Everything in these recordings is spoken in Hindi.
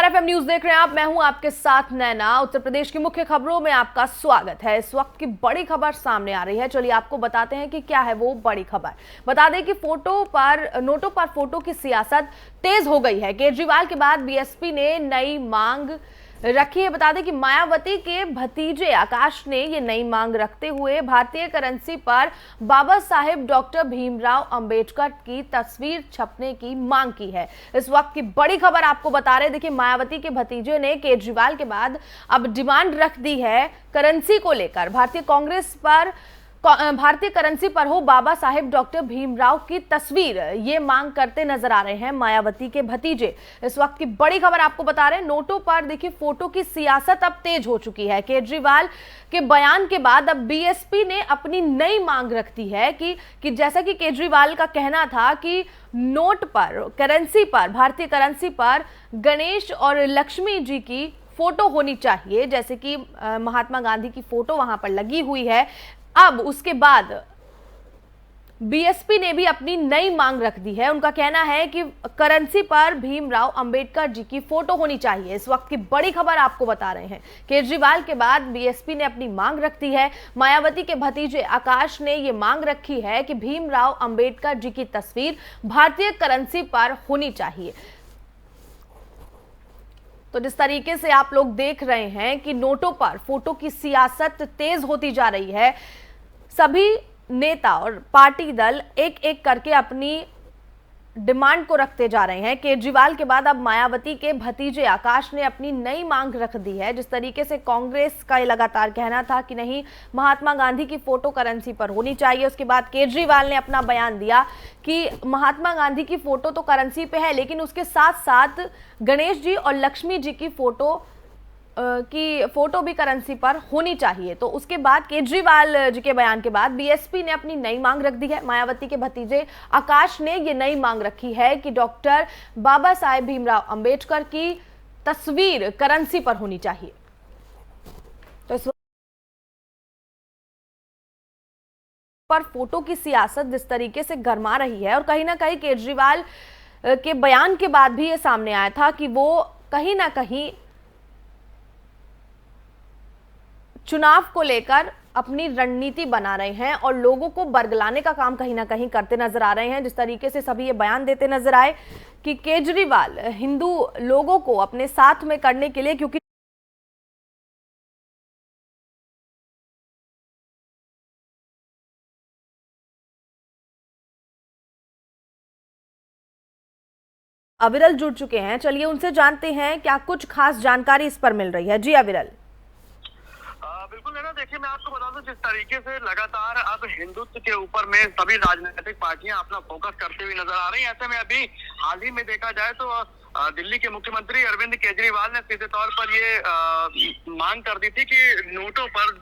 एफएम न्यूज देख रहे हैं आप। मैं हूं आपके साथ नैना। उत्तर प्रदेश की मुख्य खबरों में आपका स्वागत है। इस वक्त की बड़ी खबर सामने आ रही है। चलिए आपको बताते हैं कि क्या है वो बड़ी खबर। बता दें कि नोटों पर फोटो की सियासत तेज हो गई है। केजरीवाल के बाद बीएसपी ने नई मांग रखी है। बता दें कि मायावती के भतीजे आकाश ने ये नई मांग रखते हुए भारतीय करेंसी पर बाबा साहेब डॉक्टर भीमराव अंबेडकर की तस्वीर छपने की मांग की है। इस वक्त की बड़ी खबर आपको बता रहे। देखिए, मायावती के भतीजे ने केजरीवाल के बाद अब डिमांड रख दी है करेंसी को लेकर। भारतीय करेंसी पर हो बाबा साहेब डॉक्टर भीमराव की तस्वीर, ये मांग करते नजर आ रहे हैं मायावती के भतीजे। इस वक्त की बड़ी खबर आपको बता रहे हैं। नोटों पर देखिए फोटो की सियासत अब तेज हो चुकी है। केजरीवाल के बयान के बाद अब बीएसपी ने अपनी नई मांग रख दी है कि जैसा कि केजरीवाल का कहना था कि नोट पर, करेंसी पर, भारतीय करेंसी पर गणेश और लक्ष्मी जी की फोटो होनी चाहिए, जैसे कि महात्मा गांधी की फोटो वहां पर लगी हुई है। अब उसके बाद बीएसपी ने भी अपनी नई मांग रख दी है। उनका कहना है कि करेंसी पर भीमराव अंबेडकर जी की फोटो होनी चाहिए। इस वक्त की बड़ी खबर आपको बता रहे हैं। केजरीवाल के बाद बीएसपी ने अपनी मांग रख दी है। मायावती के भतीजे आकाश ने यह मांग रखी है कि भीमराव अंबेडकर जी की तस्वीर भारतीय करेंसी पर होनी चाहिए। तो जिस तरीके से आप लोग देख रहे हैं कि नोटों पर फोटो की सियासत तेज होती जा रही है, सभी नेता और पार्टी दल एक एक करके अपनी डिमांड को रखते जा रहे हैं। केजरीवाल के बाद अब मायावती के भतीजे आकाश ने अपनी नई मांग रख दी है। जिस तरीके से कांग्रेस का लगातार कहना था कि नहीं, महात्मा गांधी की फोटो करेंसी पर होनी चाहिए, उसके बाद केजरीवाल ने अपना बयान दिया कि महात्मा गांधी की फोटो तो करेंसी पे है, लेकिन उसके साथ साथ गणेश जी और लक्ष्मी जी की फोटो भी करेंसी पर होनी चाहिए। तो उसके बाद केजरीवाल जी के बयान के बाद बीएसपी ने अपनी नई मांग रख दी है। मायावती के भतीजे आकाश ने ये नई मांग रखी है कि डॉक्टर बाबा साहेब भीमराव अंबेडकर की तस्वीर करेंसी पर होनी चाहिए। तो इस पर फोटो की सियासत जिस तरीके से गरमा रही है, और कहीं ना कहीं केजरीवाल के बयान के बाद भी ये सामने आया था कि वो कहीं ना कहीं चुनाव को लेकर अपनी रणनीति बना रहे हैं और लोगों को बरगलाने का काम कहीं ना कहीं करते नजर आ रहे हैं। जिस तरीके से सभी ये बयान देते नजर आए कि केजरीवाल हिंदू लोगों को अपने साथ में करने के लिए, क्योंकि अविरल जुड़ चुके हैं। चलिए उनसे जानते हैं क्या कुछ खास जानकारी इस पर मिल रही है। जी अविरल। बिल्कुल है ना। देखिए, मैं आपको बता दूं, जिस तरीके से लगातार अब हिंदुत्व के ऊपर में सभी राजनीतिक पार्टियां अपना फोकस करते हुए नजर आ रही हैं, ऐसे में अभी हाल ही में देखा जाए तो दिल्ली के मुख्यमंत्री अरविंद केजरीवाल ने सीधे तौर पर ये मांग कर दी थी कि नोटों पर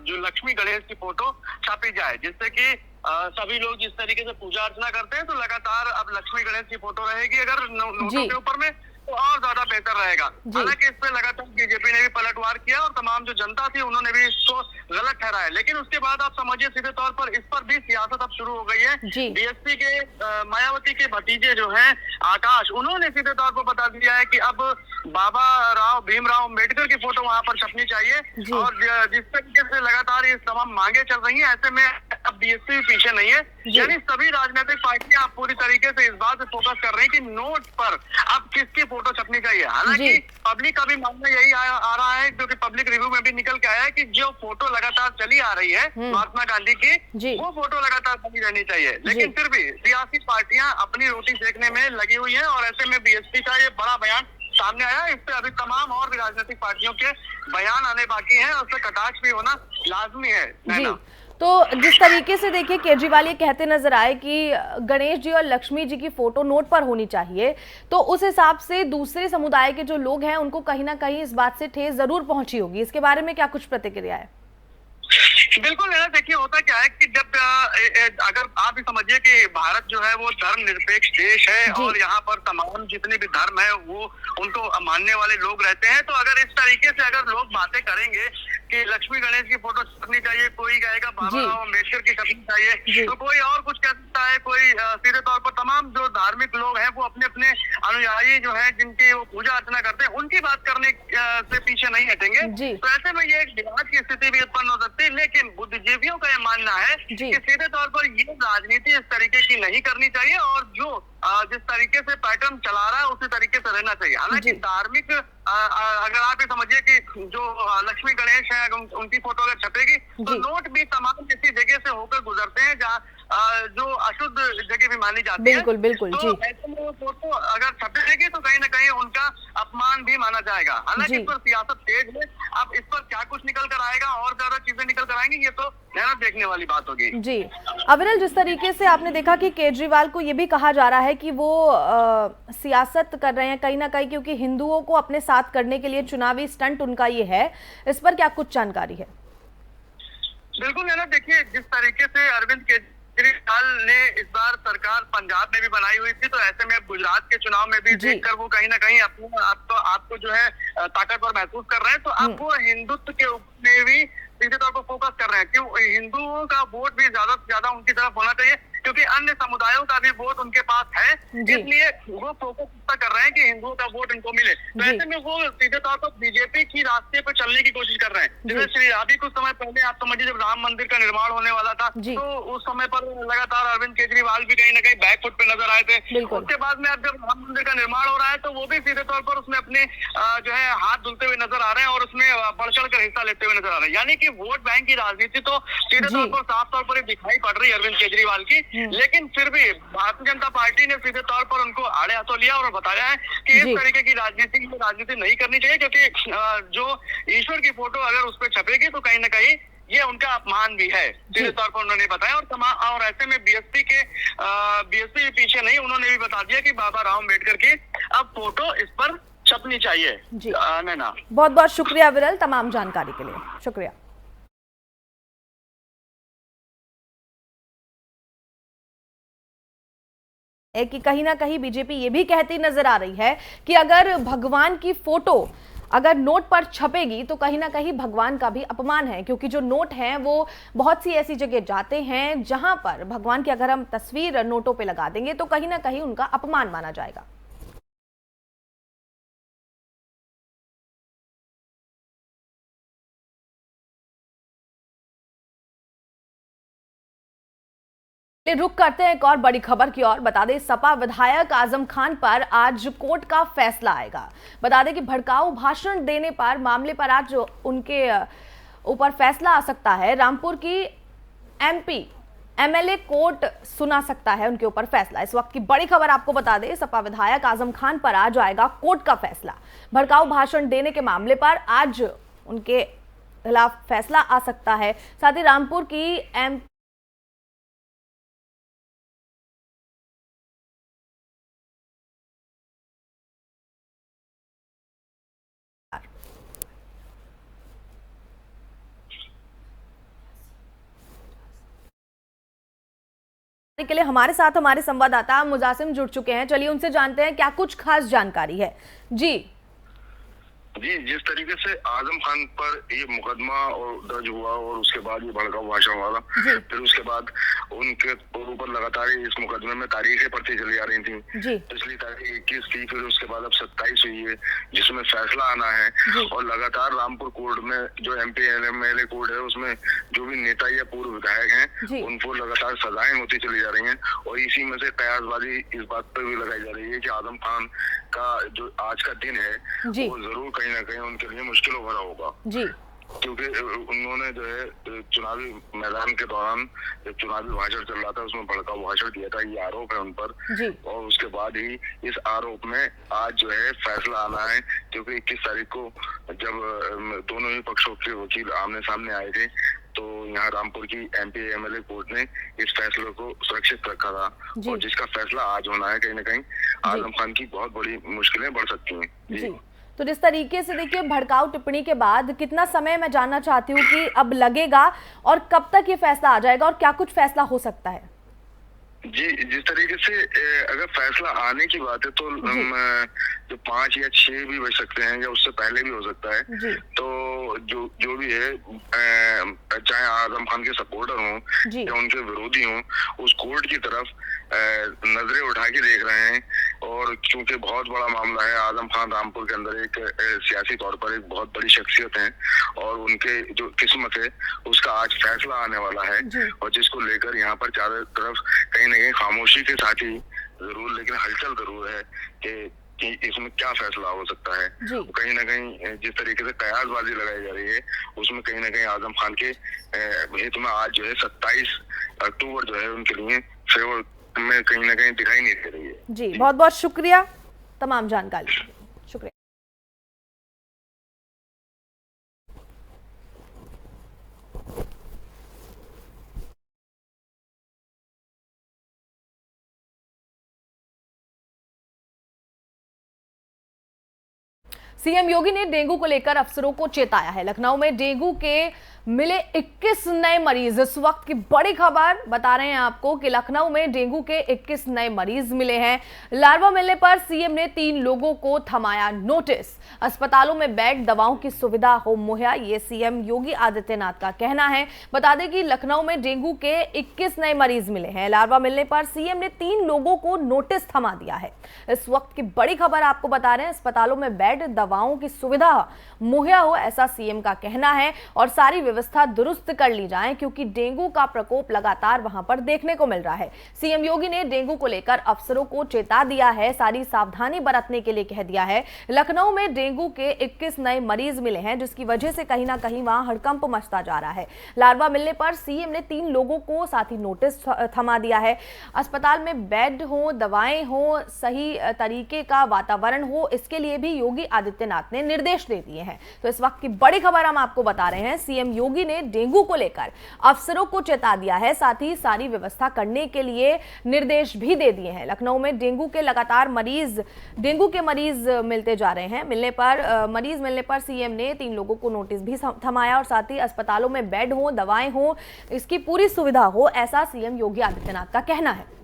जो लक्ष्मी गणेश की फोटो छापी जाए, जिससे कि सभी लोग जिस तरीके से पूजा अर्चना करते हैं तो लगातार अब लक्ष्मी गणेश की फोटो रहेगी अगर नोटों के ऊपर में, तो और ज्यादा बेहतर रहेगा। हालांकि इस पे लगातार बीजेपी ने भी पलटवार किया और तमाम जो जनता थी उन्होंने भी इसको गलत ठहराया, लेकिन उसके बाद आप समझिए सीधे तौर पर इस पर भी सियासत अब शुरू हो गई है। बीएसपी के मायावती के भतीजे जो हैं आकाश, उन्होंने सीधे तौर पर बता दिया है कि अब बाबा भीमराव अंबेडकर की फोटो वहां पर छपनी चाहिए। और जिस तरीके से लगातार ये तमाम मांगे चल रही है, ऐसे में अब बीएसपी पीछे नहीं है। यानी सभी राजनीतिक पार्टियां आप पूरी तरीके से इस बात पे फोकस कर रही है कि नोट पर अब किसकी फोटो छपनी चाहिए। हालांकि पब्लिक का भी मानना यही आ रहा है, क्योंकि पब्लिक रिव्यू में भी निकल के आया है कि जो फोटो लगातार चली आ रही है महात्मा गांधी की, वो फोटो लगातार बनी रहनी चाहिए। लेकिन फिर भी सियासी पार्टियां अपनी रोटी सेकने में लगी हुई है और ऐसे में बीएसपी का ये बड़ा बयान सामने आया। इस पे अभी तमाम और भी राजनीतिक पार्टियों के बयान आने बाकी हैं और उससे कटाक्ष भी होना लाजमी है। तो जिस तरीके से देखिए केजरीवाल ये कहते नजर आए कि गणेश जी और लक्ष्मी जी की फोटो नोट पर होनी चाहिए, तो उस हिसाब से दूसरे समुदाय के जो लोग हैं उनको कहीं ना कहीं इस बात से ठेस जरूर पहुंची होगी। इसके बारे में क्या कुछ प्रतिक्रिया है? बिल्कुल है ना। देखिए, होता क्या है कि जब अगर आप भी समझिए कि भारत जो है वो धर्मनिरपेक्ष देश है और यहाँ पर तमाम जितने भी धर्म है वो उनको मानने वाले लोग रहते हैं, तो अगर इस तरीके से अगर लोग बातें करेंगे कि लक्ष्मी गणेश की फोटो छपनी चाहिए, कोई कहेगा बाबा राव अम्बेडकर की छपनी चाहिए, तो कोई और कुछ कह सकता है, कोई सीधे तौर पर तमाम जो धार्मिक लोग हैं वो अपने अपने अनुयायी जो है जिनकी वो पूजा अर्चना करते हैं उनकी बात करने से पीछे नहीं हटेंगे। तो ऐसे में ये एक विवाद की स्थिति भी उत्पन्न हो सकती है, लेकिन बुद्धिजीवियों का यह मानना है कि सीधे तौर पर ये राजनीति इस तरीके की नहीं करनी चाहिए और जो जिस तरीके से पैटर्न चला रहा है उसी तरीके से रहना चाहिए। हालांकि धार्मिक अगर आप ये समझिए कि जो लक्ष्मी गणेश है उनकी फोटो अगर छपेगी तो नोट भी तमाम ऐसी जगह से होकर गुजरते हैं जहाँ जो अशुद्ध जगह भी मानी जाती है। बिल्कुल बिल्कुल तो ऐसे में फोटो अगर छपेगी तो कहीं ना कहीं उनका अपमान भी माना जाएगा। हालांकि इस पर सियासत तेज है, अब इस पर क्या कुछ निकल कर आएगा और ज्यादा चीजें निकल कर आएंगी ये तो देखने वाली बात होगी। जी अविरल, जिस तरीके से आपने देखा कि केजरीवाल को ये भी कहा जा रहा है कि वो सियासत कर रहे हैं कहीं ना कहीं क्योंकि हिंदुओं को अपने साथ करने के लिए चुनावी स्टंट उनका ये है, इस पर क्या कुछ जानकारी है? बिल्कुल है ना, देखिए जिस तरीके से अरविंद केजरीवाल ने इस बार सरकार पंजाब में भी बनाई हुई थी, तो ऐसे में अब गुजरात के चुनाव में भी देखकर वो कहीं ना कहीं अपने आपको जो है ताकतवर महसूस कर रहे हैं। तो अब वो हिंदुत्व के ऊपर भी सीधे तौर पर फोकस कर रहे हैं, क्यों हिंदुओं का वोट भी ज्यादा से ज्यादा उनकी तरफ होना चाहिए क्योंकि अन्य समुदायों का भी वोट उनके पास है, इसलिए वो फोकस इतना कर रहे हैं कि हिंदुओं का वोट इनको मिले। तो ऐसे में वो सीधे तौर पर बीजेपी की रास्ते पर चलने की कोशिश कर रहे हैं। जैसे श्री अभी कुछ समय पहले आप समझिए जब राम मंदिर का निर्माण होने वाला था तो उस समय पर लगातार अरविंद केजरीवाल भी कहीं ना कहीं बैकफुट पे नजर आए थे। उसके बाद में अब जब राम मंदिर का निर्माण हो रहा है तो वो भी सीधे तौर पर उसमें अपने जो है हाथ धुलते हुए नजर आ रहे हैं और उसमें बढ़ चढ़ कर हिस्सा लेते हुए नजर आ रहे हैं। यानी कि वोट बैंक की राजनीति तो सीधे तौर पर साफ तौर पर दिखाई पड़ रही है अरविंद केजरीवाल की, लेकिन फिर भी भारतीय जनता पार्टी ने सीधे तौर पर उनको आड़े हाथों लिया और बताया है कि इस तरीके की राजनीति नहीं करनी चाहिए क्योंकि जो ईश्वर की फोटो अगर उस पर छपेगी तो कहीं ना कहीं ये उनका अपमान भी है, सीधे तौर पर उन्होंने बताया। और ऐसे में बीएसपी पीछे नहीं, उन्होंने भी बता दिया कि बाबा राव अम्बेडकर की अब फोटो इस पर छपनी चाहिए। जी नैना, बहुत बहुत शुक्रिया विरल तमाम जानकारी के लिए, शुक्रिया। कि कहीं ना कहीं बीजेपी ये भी कहती नजर आ रही है कि अगर भगवान की फोटो अगर नोट पर छपेगी तो कहीं ना कहीं भगवान का भी अपमान है, क्योंकि जो नोट हैं वो बहुत सी ऐसी जगह जाते हैं जहां पर भगवान की अगर हम तस्वीर नोटों पे लगा देंगे तो कहीं ना कहीं उनका अपमान माना जाएगा। रुक करते हैं एक और बड़ी खबर की ओर। बता दें सपा विधायक आजम खान पर आज कोर्ट का फैसला आएगा। बता दें कि भड़काऊ भाषण देने पर मामले पर आज उनके ऊपर फैसला आ सकता है। रामपुर की एमपी एमएलए कोर्ट सुना सकता है उनके ऊपर फैसला। इस वक्त की बड़ी खबर आपको बता दें सपा विधायक आजम खान पर आज आएगा कोर्ट का फैसला। भड़काऊ भाषण देने के मामले पर आज उनके खिलाफ फैसला आ सकता है। साथ ही रामपुर की के लिए हमारे साथ हमारे संवाददाता मुजासिम जुड़ चुके हैं। चलिए उनसे जानते हैं क्या कुछ खास जानकारी है। जी जिस तरीके से आजम खान पर ये मुकदमा और दर्ज हुआ और उसके बाद ये भड़काऊ भाषण वाला, फिर उसके बाद उनके ऊपर लगातार इस मुकदमे में तारीखें पड़ती चली आ रही थी। पिछली तारीख 21 थी, फिर उसके बाद अब 27 हुई है जिसमें फैसला आना है। और लगातार रामपुर कोर्ट में जो एमपी एमएलए कोर्ट है उसमें जो भी नेता या पूर्व विधायक हैं उनको लगातार सजाएं होती चली जा रही हैं। और इसी में से कयासबाजी इस बात पर भी लगाई जा रही है कि आजम खान का जो आज का दिन है वो जरूर कहीं ना कहीं उनके लिए मुश्किलों भरा होगा, क्योंकि उन्होंने जो है चुनावी मैदान के दौरान चुनावी भाषण चल रहा था उसमें भड़काऊ भाषण दिया था, ये आरोप है उन पर। और उसके बाद ही इस आरोप में आज जो है फैसला आना है, क्योंकि 21 तारीख को जब दोनों ही पक्षों के वकील आमने सामने आए थे तो यहाँ रामपुर की एमपी एमएलए कोर्ट ने इस फैसले को सुरक्षित रखा था। और जिसका फैसला आज होना है कहीं ना कहीं आजम खान की बहुत बड़ी मुश्किलें बढ़ सकती हैं। जी तो जिस तरीके से देखिए भड़काऊ टिप्पणी के बाद कितना समय मैं जानना चाहती हूँ कि अब लगेगा और कब तक ये फैसला आ जाएगा और क्या कुछ फैसला हो सकता है? जी, जिस तरीके से अगर फैसला आने की बात है तो जो 5 या 6 भी बज सकते हैं या उससे पहले भी हो सकता है। जी। तो जो भी है, चाहे आजम खान के सपोर्टर हों जी। या उनके विरोधी हों, उस कोर्ट की तरफ नजरें उठा के देख रहे हैं। और क्योंकि बहुत बड़ा मामला है, आजम खान रामपुर के अंदर एक सियासी तौर पर एक बहुत बड़ी शख्सियत है और उनके जो किस्मत है उसका आज फैसला आने वाला है। और जिसको लेकर यहाँ पर चारों तरफ कहीं ना कहीं खामोशी के साथ ही जरूर लेकिन हलचल जरूर है कि इसमें क्या फैसला हो सकता है। कहीं ना कहीं जिस तरीके से कयासबाजी लगाई जा रही है उसमें कहीं ना कहीं आजम खान के हित में आज जो है 27 अक्टूबर जो है उनके लिए फेवर में कहीं ना कहीं दिखाई नहीं दे रही है। जी, बहुत बहुत शुक्रिया तमाम जानकारी के लिए। शुक्रिया। सीएम योगी ने डेंगू को लेकर अफसरों को चेताया है। लखनऊ में डेंगू के मिले 21 नए मरीज। इस वक्त की बड़ी खबर बता रहे हैं आपको कि लखनऊ में डेंगू के 21 नए मरीज मिले हैं। लार्वा मिलने पर सीएम ने 3 लोगों को थमाया नोटिस। अस्पतालों में बेड, दवाओं की सुविधा हो मुहैया, ये सीएम योगी आदित्यनाथ का कहना है। बता दें कि लखनऊ में डेंगू के 21 नए मरीज मिले हैं। लार्वा मिलने पर सीएम ने 3 लोगों को नोटिस थमा दिया है। इस वक्त की बड़ी खबर आपको बता रहे हैं, अस्पतालों में बेड, दवाओं की सुविधा मुहैया हो, ऐसा सीएम का कहना है। और सारी व्यवस्था दुरुस्त कर ली जाए क्योंकि डेंगू का प्रकोप लगातार वहां पर देखने को मिल रहा है। सीएम योगी ने डेंगू को लेकर अफसरों को चेता दिया है, सारी सावधानी बरतने के लिए कह दिया है। लखनऊ में डेंगू के 21 नए मरीज मिले हैं जिसकी वजह से कहीं ना कहीं वहां हड़कंप मचता जा रहा है। लार्वा मिलने पर सीएम ने 3 लोगों को साथ ही नोटिस थमा दिया है। अस्पताल में बेड हो, दवाएं हो, सही तरीके का वातावरण हो, इसके लिए भी योगी आदित्यनाथ ने निर्देश दे दिए हैं। तो इस वक्त की बड़ी खबर हम आपको बता रहे हैं, सीएम योगी ने डेंगू को लेकर अफसरों को चेता दिया है, साथ ही सारी व्यवस्था करने के लिए निर्देश भी दे दिए हैं। लखनऊ में डेंगू के लगातार डेंगू के मरीज मिलते जा रहे हैं। मरीज मिलने पर सीएम ने 3 लोगों को नोटिस भी थमाया और साथ ही अस्पतालों में बेड हो, दवाएं हो, इसकी पूरी सुविधा हो, ऐसा सीएम योगी आदित्यनाथ का कहना है।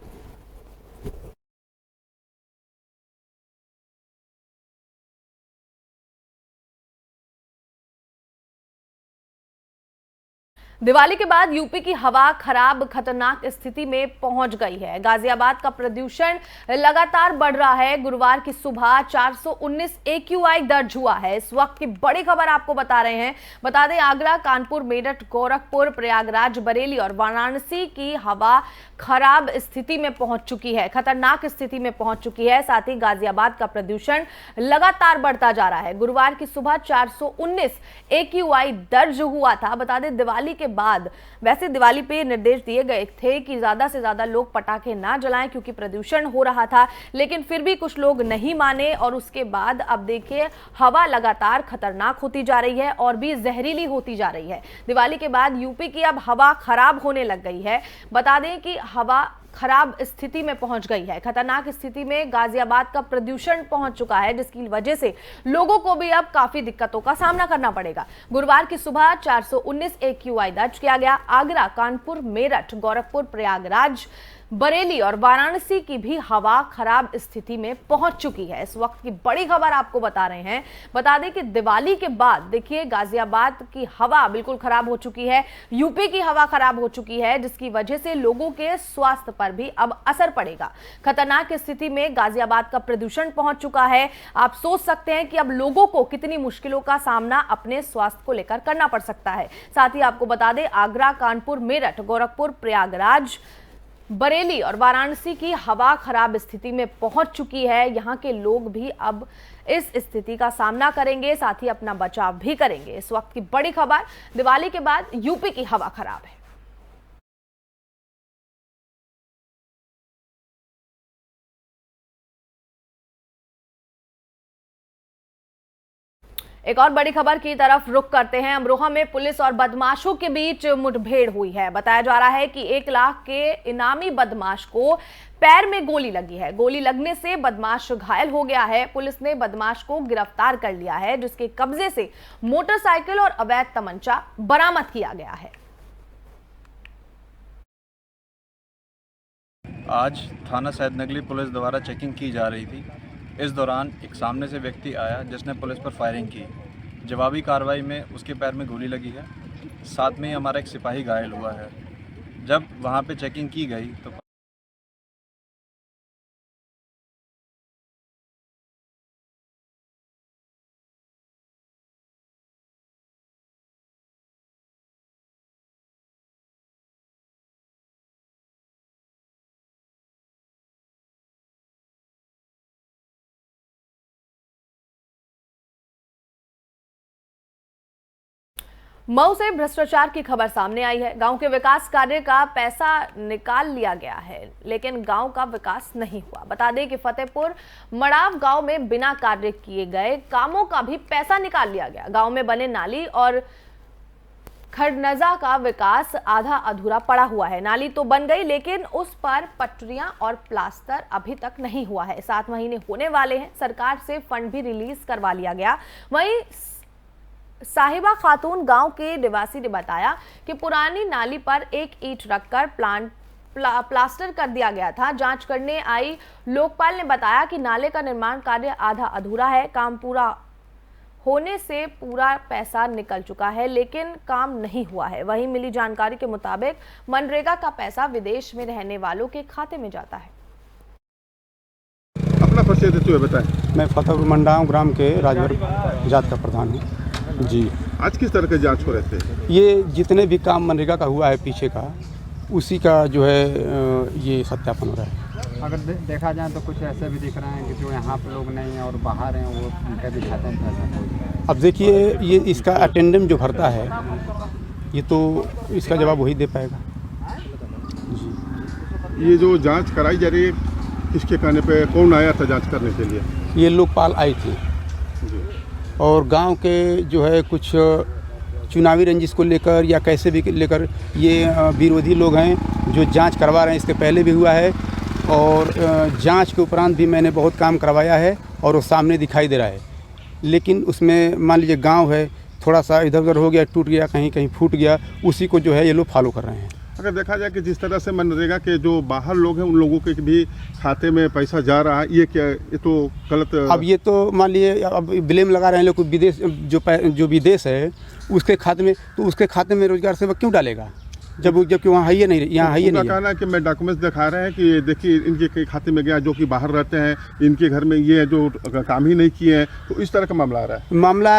दिवाली के बाद यूपी की हवा खराब खतरनाक स्थिति में पहुंच गई है। गाजियाबाद का प्रदूषण लगातार बढ़ रहा है। गुरुवार की सुबह 419 AQI दर्ज हुआ है। इस वक्त की बड़ी खबर आपको बता रहे हैं। बता दें, आगरा, कानपुर, मेरठ, गोरखपुर, प्रयागराज, बरेली और वाराणसी की हवा खराब स्थिति में पहुंच चुकी है, खतरनाक स्थिति में पहुंच चुकी है। साथ ही गाजियाबाद का प्रदूषण लगातार बढ़ता जा रहा है। गुरुवार की सुबह 419 AQI दर्ज हुआ था। बता दें, दिवाली के बाद वैसे दिवाली पे निर्देश दिए गए थे कि ज्यादा से ज्यादा लोग पटाखे ना जलाएं क्योंकि प्रदूषण हो रहा था, लेकिन फिर भी कुछ लोग नहीं माने और उसके बाद अब देखिए हवा लगातार खतरनाक होती जा रही है और भी जहरीली होती जा रही है। दिवाली के बाद यूपी की अब हवा खराब होने लग गई है। बता दें कि हवा खराब स्थिति में पहुंच गई है। खतरनाक स्थिति में गाजियाबाद का प्रदूषण पहुंच चुका है जिसकी वजह से लोगों को भी अब काफी दिक्कतों का सामना करना पड़ेगा। गुरुवार की सुबह 419 AQI दर्ज किया गया। आगरा, कानपुर, मेरठ, गोरखपुर, प्रयागराज, बरेली और वाराणसी की भी हवा खराब स्थिति में पहुंच चुकी है। इस वक्त की बड़ी खबर आपको बता रहे हैं। बता दें कि दिवाली के बाद देखिए गाजियाबाद की हवा बिल्कुल खराब हो चुकी है, यूपी की हवा खराब हो चुकी है जिसकी वजह से लोगों के स्वास्थ्य पर भी अब असर पड़ेगा। खतरनाक स्थिति में गाजियाबाद का प्रदूषण पहुंच चुका है। आप सोच सकते हैं कि अब लोगों को कितनी मुश्किलों का सामना अपने स्वास्थ्य को लेकर करना पड़ सकता है। साथ ही आपको बता दें, आगरा, कानपुर, मेरठ, गोरखपुर, प्रयागराज, बरेली और वाराणसी की हवा खराब स्थिति में पहुंच चुकी है। यहां के लोग भी अब इस स्थिति का सामना करेंगे, साथ ही अपना बचाव भी करेंगे। इस वक्त की बड़ी खबर, दिवाली के बाद यूपी की हवा खराब है। एक और बड़ी खबर की तरफ रुख करते हैं। अमरोहा में पुलिस और बदमाशों के बीच मुठभेड़ हुई है। बताया जा रहा है कि 1 लाख के इनामी बदमाश को पैर में गोली लगी है। गोली लगने से बदमाश घायल हो गया है। पुलिस ने बदमाश को गिरफ्तार कर लिया है जिसके कब्जे से मोटरसाइकिल और अवैध तमंचा बरामद किया गया है। आज थाना सैदनगली पुलिस द्वारा चेकिंग की जा रही थी। इस दौरान एक सामने से व्यक्ति आया जिसने पुलिस पर फायरिंग की। जवाबी कार्रवाई में उसके पैर में गोली लगी है। साथ में ही हमारा एक सिपाही घायल हुआ है। जब वहाँ पे चेकिंग की गई तो मऊ से भ्रष्टाचार की खबर सामने आई है। गांव के विकास कार्य का पैसा निकाल लिया गया है, लेकिन गांव का विकास नहीं हुआ। बता दें कि फतेहपुर मड़ाव गांव में बिना कार्य किए गए कामों का भी पैसा निकाल लिया गया। गांव में बने नाली और खड़नजा का विकास आधा अधूरा पड़ा हुआ है। नाली तो बन गई, लेकिन उस पर पटरियां और प्लास्टर अभी तक नहीं हुआ है। 7 महीने होने वाले हैं। सरकार से फंड भी रिलीज करवा लिया गया। वहीं साहिबा खातून गांव के निवासी ने बताया कि पुरानी नाली पर एक ईंट रखकर प्लास्टर कर दिया गया था। जांच करने आई लोकपाल ने बताया कि नाले का निर्माण कार्य आधा अधूरा है। काम पूरा होने से पूरा पैसा निकल चुका है, लेकिन काम नहीं हुआ है। वहीं मिली जानकारी के मुताबिक मनरेगा का पैसा विदेश में रहने वालों के खाते में जाता है। अपना परिचय देते हुए बताएं। मैं फतेहपुर मंडाव ग्राम के राजवर जात का प्रधान हूँ जी। आज किस तरह के जांच हो रहे थे? ये जितने भी काम मनरेगा का हुआ है पीछे का, उसी का जो है ये सत्यापन हो रहा है। अगर देखा जाए तो कुछ ऐसे भी दिख रहे हैं कि जो यहाँ पे लोग नहीं हैं और बाहर हैं, वो उनके भी खाते में पैसा। अब देखिए, ये इसका अटेंडेंट जो भरता है, ये तो इसका जवाब वही दे पाएगा जी। ये जो जांच कराई जा रही है, किसके कहने पे, कौन आया था जांच करने के लिए? ये लोकपाल आई थी और गांव के जो है कुछ चुनावी रंजिश को लेकर या कैसे भी लेकर ये विरोधी लोग हैं जो जांच करवा रहे हैं। इसके पहले भी हुआ है और जांच के उपरांत भी मैंने बहुत काम करवाया है और वो सामने दिखाई दे रहा है। लेकिन उसमें मान लीजिए गांव है, थोड़ा सा इधर उधर हो गया, टूट गया, कहीं कहीं फूट गया, उसी को जो है ये लोग फॉलो कर रहे हैं। अगर देखा जाए कि जिस तरह से मनरेगा के जो बाहर लोग हैं, उन लोगों के भी खाते में पैसा जा रहा है, ये क्या, ये तो गलत। अब ये तो मान लिए अब ब्लेम लगा रहे हैं लोग, विदेश जो विदेश है उसके खाते में, तो उसके खाते में रोजगार सेवक क्यों डालेगा जबकि वहाँ है ही नहीं, यहाँ है ही नहीं। कहना है कि मैं डॉक्यूमेंट्स दिखा रहे हैं कि देखिए इनके खाते में गया, जो कि बाहर रहते हैं, इनके घर में ये जो काम ही नहीं किए हैं, तो इस तरह का मामला आ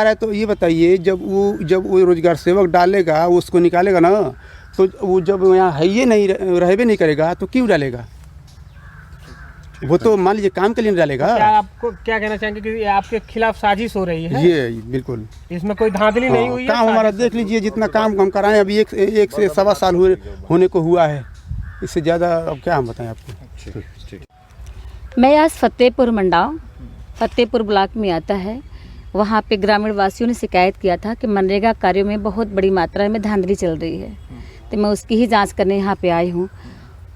रहा है। तो ये बताइए, जब वो रोजगार सेवक डालेगा, वो उसको निकालेगा ना, तो वो जब यहाँ है ही नहीं, रहबे नहीं करेगा, तो क्यों डालेगा? वो तो मान लीजिए काम के लिए डालेगा। क्या आपको क्या कहना चाहेंगे कि ये आपके खिलाफ साजिश हो रही है? ये बिल्कुल, इसमें कोई धांधली नहीं हुई है। काम हमारा देख लीजिए, जितना काम हम कराएं, अभी एक से 1.25 साल होने को हुआ है। इससे ज़्यादा अब क्या हम बताएं आपको। मैं आज फतेहपुर मंडाव, फतेहपुर ब्लॉक में आता है। वहाँ पे ग्रामीण वासियों ने शिकायत किया था कि मनरेगा कार्यों में बहुत बड़ी मात्रा में धांधली चल रही है, तो मैं उसकी ही जांच करने यहाँ पे आई हूँ।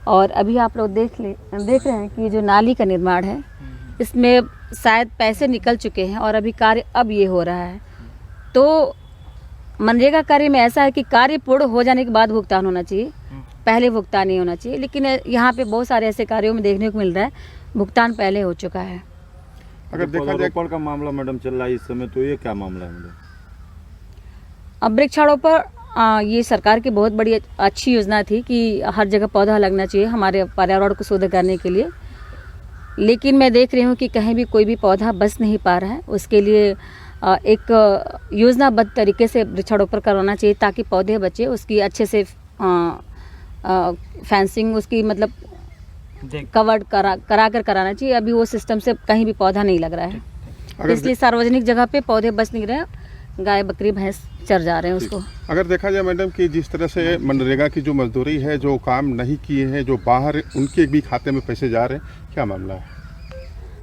और अभी आप लोग देख रहे हैं कि जो नाली का निर्माण है, इसमें शायद पैसे निकल चुके हैं और अभी कार्य अब ये हो रहा है। तो मनरेगा कार्य में ऐसा है कि कार्य पूर्ण हो जाने के बाद भुगतान होना चाहिए, पहले भुगतान नहीं होना चाहिए। लेकिन यहाँ पे बहुत सारे ऐसे कार्यों में देखने को मिल रहा है भुगतान पहले हो चुका है। अगर देखा जाए का मामला मैडम चल रहा है इस समय, तो ये क्या मामला है मैडम? अब वृक्षारोपण ये सरकार की बहुत बड़ी अच्छी योजना थी कि हर जगह पौधा लगना चाहिए हमारे पर्यावरण को शुद्ध करने के लिए। लेकिन मैं देख रही हूँ कि कहीं भी कोई भी पौधा बच नहीं पा रहा है। उसके लिए एक योजनाबद्ध तरीके से वृक्षारोपण करवाना चाहिए ताकि पौधे बचे। उसकी अच्छे से फेंसिंग, उसकी मतलब कवर्ड करा कर कराना चाहिए। अभी वो सिस्टम से कहीं भी पौधा नहीं लग रहा है, इसलिए सार्वजनिक जगह पे पौधे बच नहीं रहे, गाय बकरी भैंस चर जा रहे हैं उसको। अगर देखा जाए मैडम कि जिस तरह से मनरेगा की जो मजदूरी है, जो काम नहीं किए हैं, जो बाहर, उनके भी खाते में पैसे जा रहे हैं, क्या मामला है?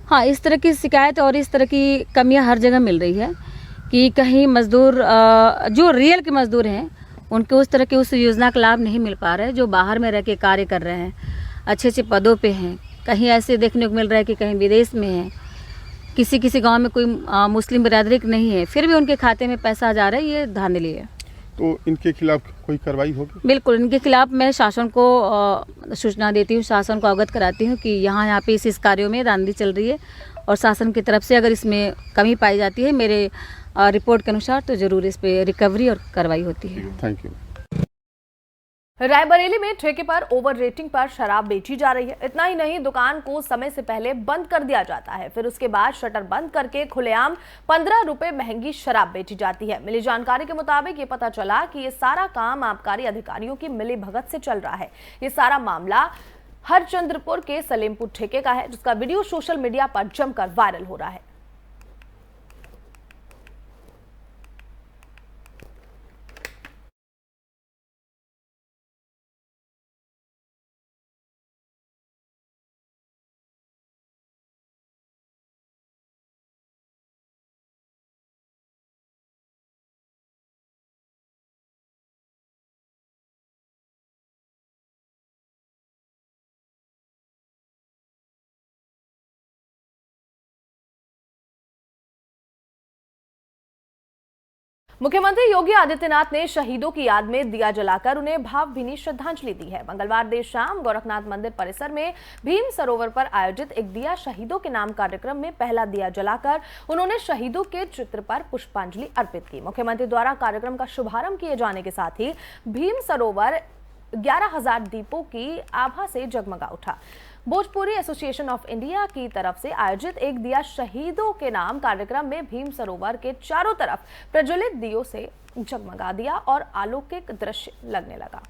हाँ, इस तरह की शिकायत और इस तरह की कमियां हर जगह मिल रही है कि कहीं मजदूर जो रियल के मजदूर हैं उनको उस तरह के उस योजना का लाभ नहीं मिल पा रहे, जो बाहर में रह के कार्य कर रहे हैं, अच्छे अच्छे पदों पे हैं। कहीं ऐसे देखने को मिल रहा है कि कहीं विदेश में है, किसी गांव में कोई मुस्लिम बिरादरी नहीं है, फिर भी उनके खाते में पैसा जा रहा है। ये धांधली है। तो इनके खिलाफ कोई कार्रवाई होगी? बिल्कुल, इनके खिलाफ मैं शासन को सूचना देती हूँ, शासन को अवगत कराती हूँ कि यहाँ पे इस कार्यों में धांधली चल रही है और शासन की तरफ से अगर इसमें कमी पाई जाती है मेरे रिपोर्ट के अनुसार तो जरूर इस पे रिकवरी और कार्रवाई होती है। Thank you. रायबरेली में ठेके पर ओवर रेटिंग पर शराब बेची जा रही है। इतना ही नहीं, दुकान को समय से पहले बंद कर दिया जाता है, फिर उसके बाद शटर बंद करके खुलेआम 15 रुपए महंगी शराब बेची जाती है। मिली जानकारी के मुताबिक ये पता चला कि ये सारा काम आबकारी अधिकारियों की मिलीभगत से चल रहा है। ये सारा मामला हरचंद्रपुर के सलेमपुर ठेके का है, जिसका वीडियो सोशल मीडिया पर जमकर वायरल हो रहा है। मुख्यमंत्री योगी आदित्यनाथ ने शहीदों की याद में दिया जलाकर उन्हें भावभीनी श्रद्धांजलि दी है। मंगलवार देर शाम गोरखनाथ मंदिर परिसर में भीम सरोवर पर आयोजित एक दिया शहीदों के नाम कार्यक्रम में पहला दिया जलाकर उन्होंने शहीदों के चित्र पर पुष्पांजलि अर्पित की। मुख्यमंत्री द्वारा कार्यक्रम का शुभारंभ किए जाने के साथ ही भीम सरोवर 11,000 दीपों की आभा से जगमगा उठा। भोजपुरी एसोसिएशन ऑफ इंडिया की तरफ से आयोजित एक दिया शहीदों के नाम कार्यक्रम में भीम सरोवर के चारों तरफ प्रज्वलित दियों से जगमगा दिया और अलौकिक दृश्य लगने लगा।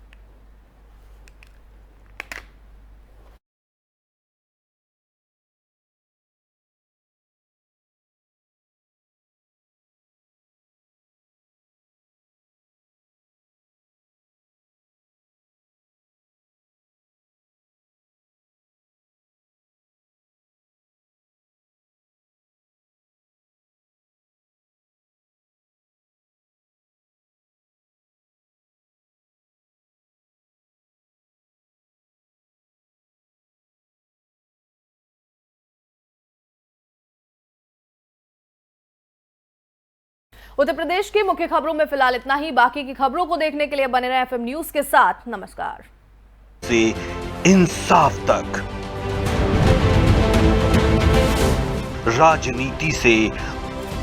उत्तर प्रदेश की मुख्य खबरों में फिलहाल इतना ही। बाकी की खबरों को देखने के लिए बने रहे FM न्यूज के साथ। नमस्कार। से इंसाफ तक, राजनीति से